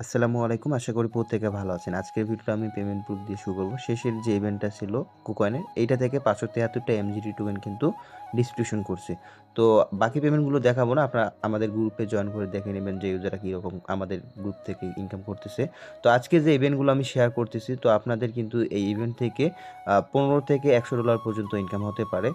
আসসালামু আলাইকুম। আশা করি প্রত্যেকে ভালো আছেন। আজকের ভিডিওটা আমি পেমেন্ট প্রুফ দিয়ে শুরু করব। শেষের যে ইভেন্টটা ছিল কুকয়েনের, এইটা থেকে ৫৭৩ টা এমজিটি টোকেন কিন্তু ডিস্ট্রিবিউশন করছি। তো বাকি পেমেন্টগুলো দেখাবো না। আপনারা আমাদের গ্রুপে জয়েন করে দেখে নেবেন যে ইউজাররা কীরকম আমাদের গ্রুপ থেকে ইনকাম করতেছে। তো আজকে যে ইভেন্টগুলো আমি শেয়ার করতেছি, তো আপনাদের কিন্তু এই ইভেন্ট থেকে $15 থেকে $100 পর্যন্ত ইনকাম হতে পারে।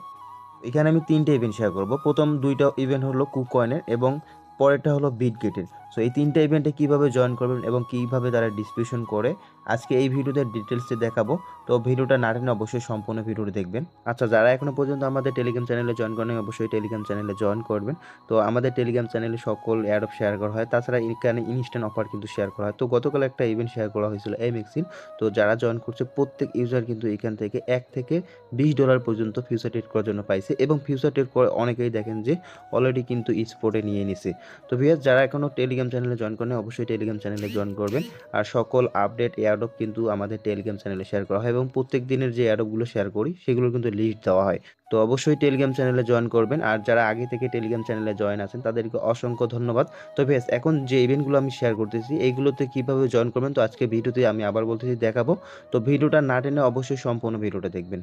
এখানে আমি ৩ টে ইভেন্ট শেয়ার করব। ১ম ২ টা ইভেন্ট হলো কুকয়েনের এবং পরেরটা হলো বিটগেটের। সো এই ৩ টা ইভেন্টে কিভাবে জয়েন করবেন এবং কিভাবে তারা ডিস্ট্রিবিউশন করে, আজকে এই ভিডিওতে ডিটেইলসে দেখাবো। তো ভিডিওটা না টেনে অবশ্যই সম্পূর্ণ ভিডিওটি দেখবেন। আচ্ছা, যারা এখনো পর্যন্ত আমাদের টেলিগ্রাম চ্যানেলে জয়েন করেনি, অবশ্যই টেলিগ্রাম চ্যানেলে জয়েন করবেন। তো আমাদের টেলিগ্রাম চ্যানেলে সকল অ্যাডপ শেয়ার করা হয়। তাছাড়া এখানে ইনস্ট্যান্ট অফার কিন্তু শেয়ার করা হয়। তো গতকাল একটা ইভেন্ট শেয়ার করা হয়েছিল এমএক্সিন। তো যারা জয়েন করছে প্রত্যেক ইউজার কিন্তু এখান থেকে $1 থেকে $20 পর্যন্ত ফিউচার ট্রেড করার জন্য পাইছে এবং ফিউচার ট্রেড করে অনেকেই দেখেন যে অলরেডি কিন্তু স্পটে নিয়ে নিছে। তো ভিউয়ার্স, যারা এখনো টেলিগ্রাম চ্যানেলে জয়েন করেনি, অবশ্যই টেলিগ্রাম চ্যানেলে জয়েন করবেন। আর সকল আপডেট এয়ারড্রপ কিন্তু আমাদের টেলিগ্রাম চ্যানেলে শেয়ার করা হয় এবং প্রত্যেক দিনের যে এয়ারড্রপগুলো শেয়ার করি সেগুলোর কিন্তু লিস্ট দেওয়া হয়। তো অবশ্যই টেলিগ্রাম চ্যানেলে জয়েন করবেন। আর যারা আগে থেকে টেলিগ্রাম চ্যানেলে জয়েন আছেন তাদেরকে অসংখ্য ধন্যবাদ। তো ভিউয়ার্স, এখন যে ইভেন্টগুলো আমি শেয়ার করতেছি এইগুলোতে কিভাবে জয়েন করবেন, তো আজকে ভিডিওতে আমি আবার বলতেছি দেখাবো। তো ভিডিওটা না টেনে অবশ্যই সম্পূর্ণ ভিডিওটা দেখবেন।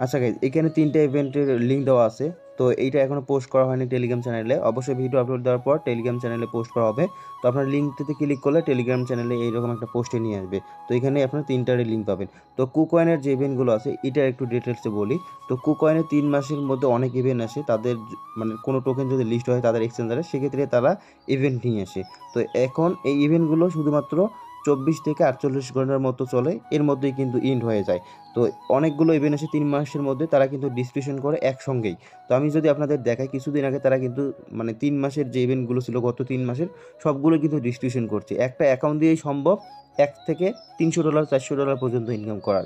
আচ্ছা গাইজ, এখানে ৩ টা ইভেন্টের লিঙ্ক দেওয়া আছে। তো এইটা এখনো পোস্ট করা হয়নি টেলিগ্রাম চ্যানেলে। অবশ্যই ভিডিও আপলোড দেওয়ার পর টেলিগ্রাম চ্যানেলে পোস্ট করা হবে। তো আপনার লিঙ্কটিতে ক্লিক করলে টেলিগ্রাম চ্যানেলে এইরকম একটা পোস্টে নিয়ে আসবে। তো এখানে আপনার ৩টারই লিঙ্ক পাবেন। তো কুকয়েনের যে ইভেন্টগুলো আছে এটার একটু ডিটেলসে বলি। তো কুকয়েনের ৩ মাসের মধ্যে অনেক ইভেন্ট আসে। তাদের মানে কোনো টোকেন যদি লিস্ট হয় তাদের এক্সচেঞ্জারে, সেক্ষেত্রে তারা ইভেন্ট নিয়ে আসে। তো এখন এই ইভেন্টগুলো শুধুমাত্র ২৪ থেকে ৪৮ ঘন্টার মতো চলে। এর মধ্যেই কিন্তু এন্ড হয়ে যায়। তো অনেকগুলো ইভেন্ট আসে ৩ মাসের মধ্যে, তারা কিন্তু ডিস্ট্রিবিউশন করে একসঙ্গেই। তো আমি যদি আপনাদের দেখাই, কিছুদিন আগে তারা কিন্তু মানে ৩ মাসের যে ইভেন্টগুলো ছিল গত ৩ মাসের সবগুলো কিন্তু ডিস্ট্রিবিউশন করছে। একটা অ্যাকাউন্ট দিয়েই সম্ভব $1 থেকে $৩০০ $৪০০ পর্যন্ত ইনকাম করার।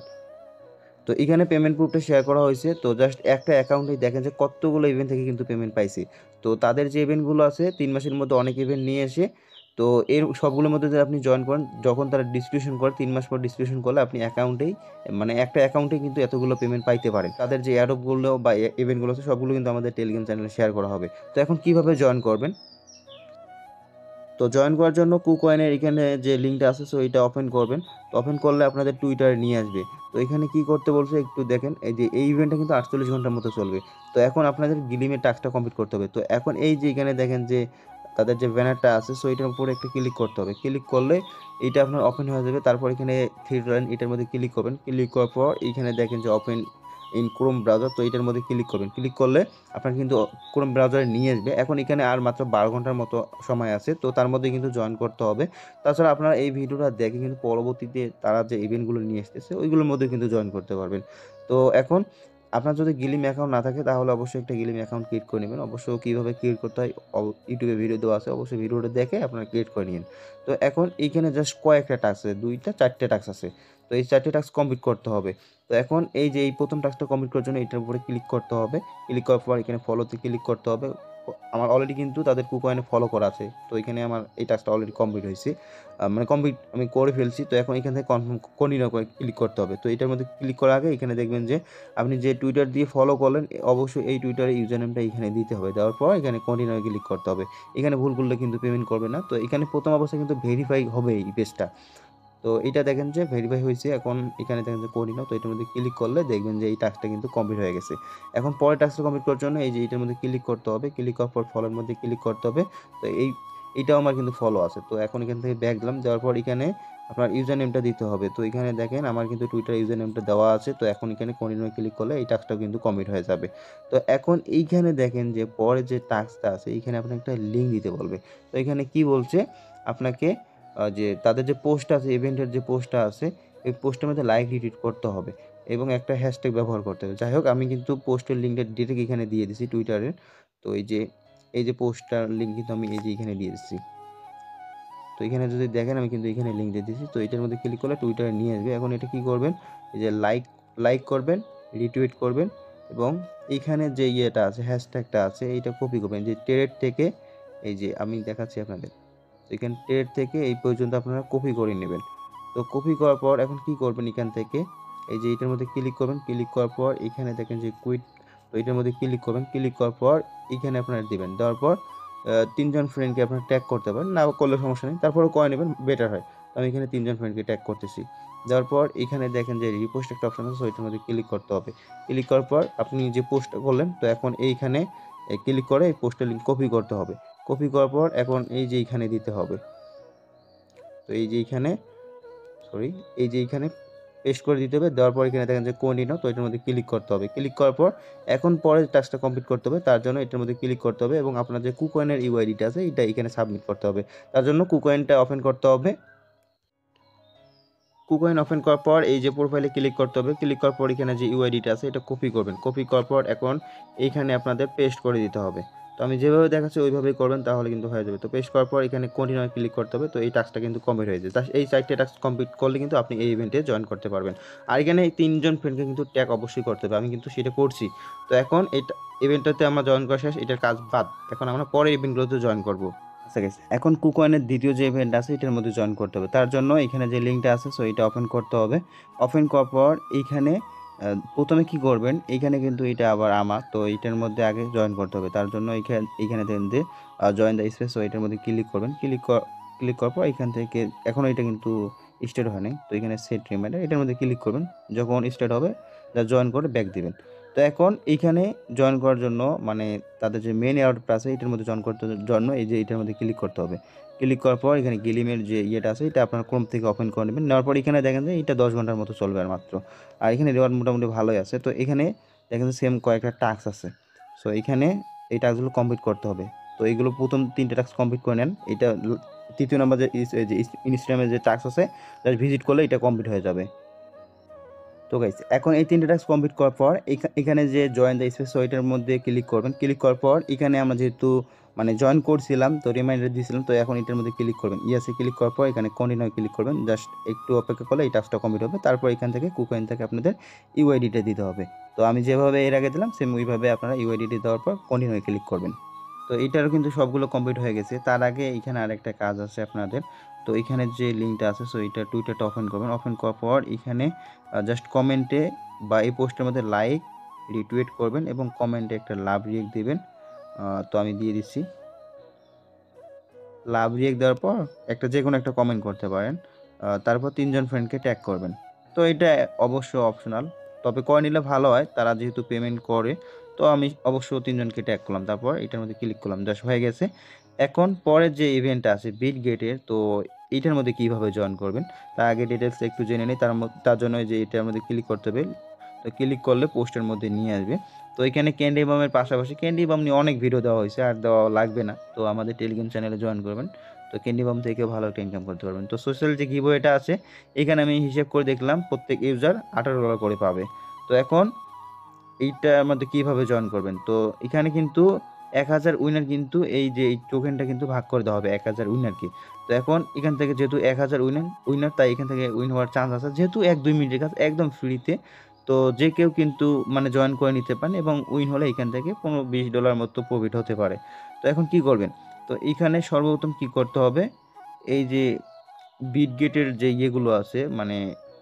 তো এখানে পেমেন্ট প্রুফটা শেয়ার করা হয়েছে। তো জাস্ট একটা অ্যাকাউন্টেই দেখেন যে কতগুলো ইভেন্ট থেকে কিন্তু পেমেন্ট পাইছি। তো তাদের যে ইভেন্টগুলো আছে ৩ মাসের মধ্যে অনেক ইভেন্ট নিয়ে এসে, তো এর সবগুলোর মধ্যে যদি আপনি জয়েন করেন, যখন তারা ডিস্ট্রিবিউশন করে ৩ মাস পর ডিস্ট্রিবিউশন করলে আপনি অ্যাকাউন্টেই মানে একটা অ্যাকাউন্টে কিন্তু এতগুলো পেমেন্ট পাইতে পারেন। তাদের যে অ্যাডপগুলো বা ইভেন্টগুলো আছে সবগুলো কিন্তু আমাদের টেলিগ্রাম চ্যানেলে শেয়ার করা হবে। তো এখন কিভাবে জয়েন করবেন? তো জয়েন করার জন্য কুকয়েনের এখানে যে লিঙ্কটা আছে, সো এটা ওপেন করবেন। তো ওপেন করলে আপনাদের টুইটারে নিয়ে আসবে। তো এখানে কি করতে বলছে একটু দেখেন। এই যে এই ইভেন্টটা কিন্তু ৪৮ ঘন্টার মতো চলবে। তো এখন আপনাদের গিলিমের টাস্কটা কমপ্লিট করতে হবে। তো এখন এই যে এখানে দেখেন যে তাদের যে ব্যানারটা আছে, সো এটার উপরে একটা ক্লিক করতে হবে। ক্লিক করলে এইটা আপনার ওপেন হয়ে যাবে। তারপর এখানে থ্রি লাইন এটার মধ্যে ক্লিক করবেন। ক্লিক করার পর এইখানে দেখেন যে ওপেন ইন ক্রোম ব্রাউজার, তো এটার মধ্যে ক্লিক করবেন। ক্লিক করলে আপনার কিন্তু ক্রোম ব্রাউজারে নিয়ে আসবে। এখন এখানে আর মাত্র ১২ ঘন্টার মতো সময় আছে। তো তার মধ্যে কিন্তু জয়েন করতে হবে। তাছাড়া আপনারা এই ভিডিওটা দেখে কিন্তু পরবর্তীতে তারা যে ইভেন্টগুলো নিয়ে আসতেছে ওইগুলোর মধ্যে কিন্তু জয়েন করতে পারবেন। তো এখন আপনার যদি গিলিম অ্যাকাউন্ট না থাকে তাহলে অবশ্যই একটা গিলিম অ্যাকাউন্ট ক্রিয়েট করে নেবেন। অবশ্য কীভাবে ক্রিয়েট করতে হয় ইউটিউবে ভিডিও দেওয়া আছে। অবশ্যই ভিডিওটা দেখে আপনারা ক্রিয়েট করে নিন। তো এখন এইখানে জাস্ট কয়েকটা টাস্ক আছে, ২টা ৪টে টাস্ক আছে। তো এই ৪টে টাস্ক কমপ্লিট করতে হবে। তো এখন এই যে এই ১ম টাস্কটা কমপ্লিট করার জন্য এটার উপরে ক্লিক করতে হবে। ক্লিক করার পর এখানে ফলোতে ক্লিক করতে হবে। আমার অলরেডি কিন্তু তাদের কুকয়েনে ফলো করা আছে। তো এখানে আমার এই টাস্কটা অলরেডি কমপ্লিট হয়েছে। মানে কমপ্লিট আমি করে ফেলছি। তো এখন এখান থেকে কনফার্ম কন্টিনিউ করে ক্লিক করতে হবে। তো এটার মধ্যে ক্লিক করার আগে এখানে দেখবেন যে আপনি যে টুইটার দিয়ে ফলো করলেন অবশ্যই এই টুইটারের ইউজার নেমটা এখানে দিতে হবে। দেওয়ার পর এখানে কন্টিনিউ ক্লিক করতে হবে। এখানে ভুল করলে কিন্তু পেমেন্ট করবে না। তো এখানে ১ম অবস্থায় কিন্তু ভেরিফাই হবে এই পেজটা। তো এটা দেখেন যে ভেরিফাই হয়েছে। এখন এখানে দেখেন যে কন্টিনিউ, তো এটার মধ্যে ক্লিক করলে দেখবেন যে এই টাস্কটা কিন্তু কমপ্লিট হয়ে গেছে। এখন পরের টাস্কটা কমপ্লিট করার জন্য এই যে এটার মধ্যে ক্লিক করতে হবে। ক্লিক করার পর ফলোর মধ্যে ক্লিক করতে হবে। তো এইটাও আমার কিন্তু ফলো আছে। তো এখন এখান থেকে ব্যাক দিলাম। দেওয়ার পর এখানে আপনার ইউজার নেমটা দিতে হবে। তো এখানে দেখেন আমার কিন্তু টুইটার ইউজার নেমটা দেওয়া আছে। তো এখন এখানে কন্টিনিউ ক্লিক করলে এই টাস্কটাও কিন্তু কমপ্লিট হয়ে যাবে। তো এখন এইখানে দেখেন যে পরে যে টাস্কটা আছে এইখানে আপনাকে একটা লিঙ্ক দিতে বলবে। তো এখানে কি বলছে আপনাকে যে তাদের যে পোস্টটা আছে, ইভেন্টের যে পোস্টটা আছে, এই পোস্টের মধ্যে লাইক রিটুইট করতে হবে এবং একটা হ্যাশট্যাগ ব্যবহার করতে হবে। যাই হোক, আমি কিন্তু পোস্টের লিঙ্কটা ডিরেক্ট এখানে দিয়ে দিছি টুইটারের। তো এই যে পোস্টটার লিঙ্ক কিন্তু আমি এই যে এখানে দিয়ে দিচ্ছি। তো এখানে যদি দেখেন আমি কিন্তু এখানে লিঙ্ক দিয়ে দিয়েছি। তো এটার মধ্যে ক্লিক করলে টুইটারে নিয়ে আসবে। এখন এটা কি করবেন, এই যে লাইক করবেন, রিটুইট করবেন এবং এইখানে যে ইয়েটা আছে, হ্যাশট্যাগটা আছে, এইটা কপি করবেন। যে টেরেট থেকে এই যে আমি দেখাচ্ছি আপনাদের। তো এখান টেরেট থেকে এই পর্যন্ত আপনারা কপি করে নেবেন। তো কপি করার পর এখন কি করবেন, এখান থেকে এই যে এটার মধ্যে ক্লিক করবেন। ক্লিক করার পর এখানে দেখেন যে কুইট, তো এটার মধ্যে ক্লিক করবেন। ক্লিক করার পর এখানে আপনারা দিবেন। দেওয়ার পর ৩ জন ফ্রেন্ডকে আপনারা ট্যাগ করতে পারেন, না করলে সমস্যা নেই। তারপরেও করে নেবেন, বেটার হয়। তো আমি এখানে 3 জন ফ্রেন্ডকে ট্যাগ করতেছি। দেওয়ার পর এখানে দেখেন যে রিপোস্ট একটা অপশন আছে, সো এটার মধ্যে ক্লিক করতে হবে। ক্লিক করার পর আপনি যে পোস্টটা করলেন, তো এখন এইখানে ক্লিক করে এই পোস্টের লিঙ্ক কপি করতে হবে। কপি করার পর এখন এই যে এইখানে দিতে হবে। তো এই যে এইখানে পেস্ট করে দিতে হবে। দেওয়ার পর এখানে দেখেন যে কন্টিনিউ, তো এটার মধ্যে ক্লিক করতে হবে। ক্লিক করার পর এখন পরের টাস্কটা কমপ্লিট করতে হবে, তার জন্য এটার মধ্যে ক্লিক করতে হবে এবং আপনার যে কুকয়েনের ইউআইডিটা আছে এটা এখানে সাবমিট করতে হবে। তার জন্য কুকয়েনটা ওপেন করতে হবে। কুকয়েন ওপেন করার পর এই যে প্রোফাইলে ক্লিক করতে হবে। ক্লিক করার পর এখানে যে ইউআইডিটা আছে এটা কপি করবেন। কপি করার পর এখন এইখানে আপনাদের পেস্ট করে দিতে হবে। তো আমি যেভাবে দেখাচ্ছি ওইভাবেই করবেন, তাহলে কিন্তু হয়ে যাবে। তো পেস্ট করার পর এখানে কন্টিনিউ ক্লিক করতে হবে। তো এই টাস্কটা কিন্তু কমপ্লিট হয়ে যায়। এই 4টে টাস্ক কমপ্লিট করলে কিন্তু আপনি এই ইভেন্টে জয়েন করতে পারবেন। আর এখানে এই 3 জন ফ্রেন্ডকে কিন্তু ট্যাগ অবশ্যই করতে হবে। আমি কিন্তু সেটা করছি। তো এখন এই ইভেন্টটাতে আমরা জয়েন করা শেষ, এটার কাজ বাদ। এখন আমরা পরের ইভেন্টগুলোতে জয়েন করব। আচ্ছা গাইস, এখন কুকয়েনের দ্বিতীয় যে ইভেন্ট আছে এটার মধ্যে জয়েন করতে হবে। তার জন্য এখানে যে লিঙ্কটা আছে, সো এটা ওপেন করতে হবে। ওপেন করার পর এইখানে প্রথমে কি করবেন, এইখানে কিন্তু এটা আবার আমার, তো এইটার মধ্যে আগে জয়েন করতে হবে। তার জন্য এইখানে দেন যে জয়েন দ্য স্পেস, সো এটার মধ্যে ক্লিক করবেন। ক্লিক করার পর এখান থেকে এখনও এটা কিন্তু স্টার্ট হয় নাই, তো এখানে সেট রিমাইন্ডার এটার মধ্যে ক্লিক করবেন। যখন স্টার্ট হবে যা জয়েন করে ব্যাক দিবেন। তো এখন এইখানে জয়েন করার জন্য মানে তাদের যে মেন এয়ারটা আছে এটার মধ্যে জয়েন করতে জন্য এই যে এটার মধ্যে ক্লিক করতে হবে। ক্লিক করার পর এখানে গেলিমের যে ইয়েটা আছে এটা আপনার ক্রোম থেকে ওপেন করে নেবেন। নেওয়ার পর এখানে দেখেন যে এটা 10 ঘন্টার মতো চলবে আর মাত্র। আর এখানে রেওয়ার্ড মোটামুটি ভালোই আছে। তো এখানে দেখেন যে সেম কয়েকটা টাস্ক আছে। সো এখানে এই টাস্কগুলো কমপ্লিট করতে হবে। তো এইগুলো প্রথম 3টে টাস্ক কমপ্লিট করে নেন। এটা তৃতীয় নম্বর যে ইনস্টাগ্রামের যে টাস্ক আছে জাস্ট ভিজিট করলে এটা কমপ্লিট হয়ে যাবে। তো গাইস এখন এই 3টে টাস্ক কমপ্লিট করার পর এখানে যে জয়েন দ্য স্পেস, ওইটার মধ্যে ক্লিক করবেন। ক্লিক করার পর এখানে আমরা যেহেতু মানে জয়েন করছিলাম তো রিমাইন্ডার দিয়েছিলাম, তো এখন এটার মধ্যে ক্লিক করবেন। ইয়াসে ক্লিক করার পর এখানে কন্টিনিউ ক্লিক করবেন। জাস্ট একটু অপেক্ষা করলে এই টাস্কটা কমপ্লিট হবে। তারপর এখান থেকে কুকয়েন থেকে আপনাদের ইউআইডিটা দিতে হবে। তো আমি যেভাবে এর আগে দিলাম সেম ওইভাবে আপনারা ইউআইডিটি দেওয়ার পর কন্টিনিউ ক্লিক করবেন। তো এইটারও কিন্তু সবগুলো কমপ্লিট হয়ে গেছে। তার আগে এখানে আরেকটা কাজ আছে আপনাদের। তো এখানে যে লিঙ্কটা আছে, সো এটা টুইটারটা ওপেন করবেন। ওপেন করার পর এখানে জাস্ট কমেন্টে বা এই পোস্টের মধ্যে লাইক রিটুইট করবেন এবং কমেন্টে একটা লাভ রিয়েক্ট দিবেন। তো আমি দিয়ে দিচ্ছি। লাভ রিয়েক্ট দেওয়ার পর একটা যে কোনো একটা কমেন্ট করতে পারেন। তারপর 3 জন ফ্রেন্ডকে ট্যাগ করবেন। তো এটা অবশ্য অপশনাল, তবে করে নিলে ভালো হয়, তারা যেহেতু পেমেন্ট করে। তো আমি অবশ্য 3 জনকে ট্যাগ করলাম, তারপর এটার মধ্যে ক্লিক করলাম, জাস্ট হয়ে গেছে। এখন পরের যে ইভেন্টটা আছে বিটগেটের, তো এইটার মধ্যে কীভাবে জয়েন করবেন তার আগে ডিটেলস একটু জেনে নিই। তার জন্য যে এটার মধ্যে ক্লিক করতে হবে। তো ক্লিক করলে পোস্টের মধ্যে নিয়ে আসবে। তো এখানে ক্যান্ডি বামের পাশাপাশি ক্যান্ডি বাম নিয়ে অনেক ভিডিও দেওয়া হয়েছে, আর দেওয়া লাগবে না। তো আমাদের টেলিগ্রাম চ্যানেলে জয়েন করবেন। তো ক্যান্ডি বাম থেকেও ভালো একটা ইনকাম করতে পারবেন। তো সোশ্যাল যে গিভওয়েটা আছে এখানে আমি হিসেব করে দেখলাম প্রত্যেক ইউজার $18 করে পাবে। তো এখন এইটার মধ্যে কীভাবে জয়েন করবেন, তো এখানে কিন্তু 1000 উইনার কিন্তু এই যে এই টোকেনটা কিন্তু ভাগ করে দেওয়া হবে 1000 উইনারকে। তো এখন এখান থেকে যেহেতু 1000 উইনার তাই এখান থেকে উইন হওয়ার চান্স আছে, যেহেতু 1-2 মিনিটের কাজ একদম ফ্রিতে। তো যে কেউ কিন্তু মানে জয়েন করে নিতে পারেন এবং উইন হলে এখান থেকে $15-20 মতো প্রফিট হতে পারে। তো এখন কি করবেন, তো এখানে সর্বপ্রথম কি করতে হবে, এই যে বিটগেটের যে ইয়েগুলো আছে মানে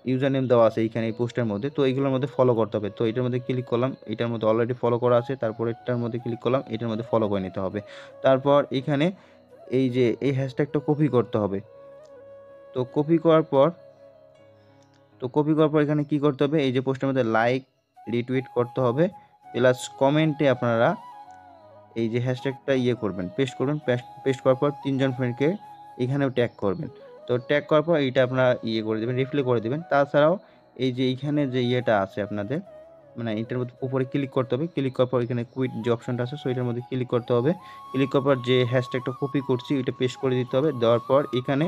ইউজার নেম দেওয়া আছে এইখানে এই পোস্টের মধ্যে, তো এইগুলোর মধ্যে ফলো করতে হবে। তো এটার মধ্যে ক্লিক করলাম, এটার মধ্যে অলরেডি ফলো করা আছে। তারপর এটার মধ্যে ক্লিক করলাম, এটার মধ্যে ফলো করে নিতে হবে। তারপর এখানে এই যে এই হ্যাশট্যাগটা কপি করতে হবে। তো কপি করার পর এখানে কি করতে হবে, এই যে পোস্টের মধ্যে লাইক রিটুইট করতে হবে, প্লাস কমেন্টে আপনারা এই যে হ্যাশট্যাগটা করবেন, পেস্ট করবেন। পেস্ট করার পর 3 জন ফ্রেন্ডকে এখানেও ট্যাগ করবেন। তো ট্যাগ করার পর এইটা আপনারা করে দেবেন, রিপ্লাই করে দেবেন। তাছাড়াও এই যে এইখানে যে ইয়েটা আছে আপনাদের মানে এটার মধ্যে উপরে ক্লিক করতে হবে। ক্লিক করার পর এখানে কুইট যে অপশনটা আছে, সো এটার মধ্যে ক্লিক করতে হবে। ক্লিক করার পর যে হ্যাশট্যাগটা কপি করছি এটা পেস্ট করে দিতে হবে। দেওয়ার পর এখানে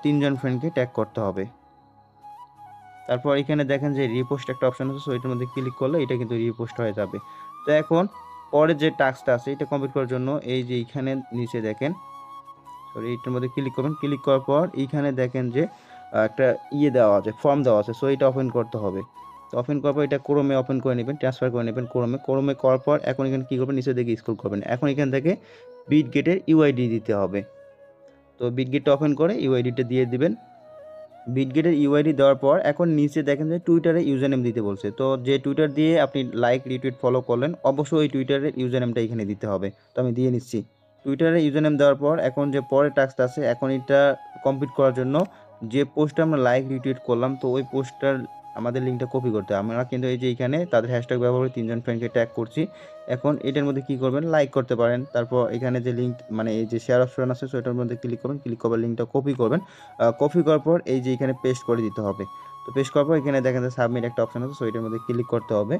3 জন ফ্রেন্ডকে ট্যাগ করতে হবে। তারপর এখানে দেখেন যে রিপোস্ট একটা অপশন আছে, সো এটার মধ্যে ক্লিক করলে এটা কিন্তু রিপোস্ট হয়ে যাবে। তো এখন পরের যে টাস্কটা আছে এটা কমপ্লিট করার জন্য এই যে এইখানে নিচে দেখেন, সরি এটার মধ্যে ক্লিক করবেন। ক্লিক করার পর এইখানে দেখেন যে একটা দেওয়া আছে, ফর্ম দেওয়া আছে, সো এটা ওপেন করতে হবে। তো ওপেন করার পর এটা ক্রোমে ওপেন করে নেবেন, ট্রান্সফার করে নেবেন ক্রোমে করার পর এখন এখানে কী করবেন, নিচে দিকে স্ক্রল করবেন। এখন এখান থেকে বিটগেটের ইউআইডি দিতে হবে। তো বিটগেটটা ওপেন করে ইউআইডিটা দিয়ে দিবেন। বিটগেটের ইউআইডি দেওয়ার পর এখন নিচে দেখেন যে টুইটারে ইউজার নেম দিতে বলছে। তো যে টুইটার দিয়ে আপনি লাইক রিটুইট ফলো করলেন অবশ্যই ওই টুইটারের ইউজার নেমটা এখানে দিতে হবে। তো আমি দিয়ে নিচ্ছি। টুইটারে ইউজার নেম দেওয়ার পর এখন যে পরের টাস্কটা আছে, এখন এটা কমপ্লিট করার জন্য যে পোস্টটা আমরা লাইক রিটুইট করলাম, তো ওই পোস্টটার আমাদের লিঙ্কটা কপি করতে হবে। আমরা কিন্তু এই যে এখানে তাদের হ্যাশট্যাগ ব্যবহার করে 3 জন ফ্রেন্ডকে ট্যাগ করছি। এখন এটার মধ্যে কি করবেন, লাইক করতে পারেন। তারপর এখানে যে লিঙ্ক মানে এই যে শেয়ার অপশন আছে, সো এটার মধ্যে ক্লিক করবেন, ক্লিক করবার লিঙ্কটা কপি করবেন। কপি করার পর এই যে এখানে পেস্ট করে দিতে হবে। তো পেস্ট করার পর এখানে দেখেন যে সাবমিট একটা অপশন আছে, সো এটার মধ্যে ক্লিক করতে হবে।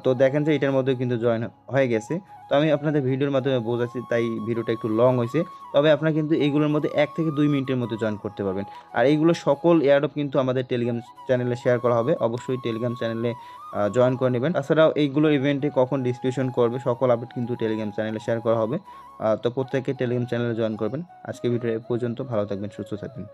তো দেখেন যে এটার মধ্যে কিন্তু জয়েন হয়ে গেছে। তো আমি আপনাদের ভিডিওর মাধ্যমে বোঝাচ্ছি, তাই ভিডিওটা একটু লং হয়েছে। তবে আপনারা কিন্তু এইগুলোর মধ্যে 1 থেকে 2 মিনিটের মধ্যে জয়েন করতে পারবেন। আর এইগুলো সকল এয়ারড্রপ কিন্তু আমাদের টেলিগ্রাম চ্যানেলে শেয়ার করা হবে। অবশ্যই টেলিগ্রাম চ্যানেলে জয়েন করে নেবেন। তাছাড়াও এইগুলো ইভেন্টে কখন ডিস্ট্রিবিউশন করবে সকল আপডেট কিন্তু টেলিগ্রাম চ্যানেলে শেয়ার করা হবে। তো প্রত্যেকে টেলিগ্রাম চ্যানেলে জয়েন করবেন। আজকে ভিডিও এ পর্যন্ত। ভালো থাকবেন, সুস্থ থাকবেন।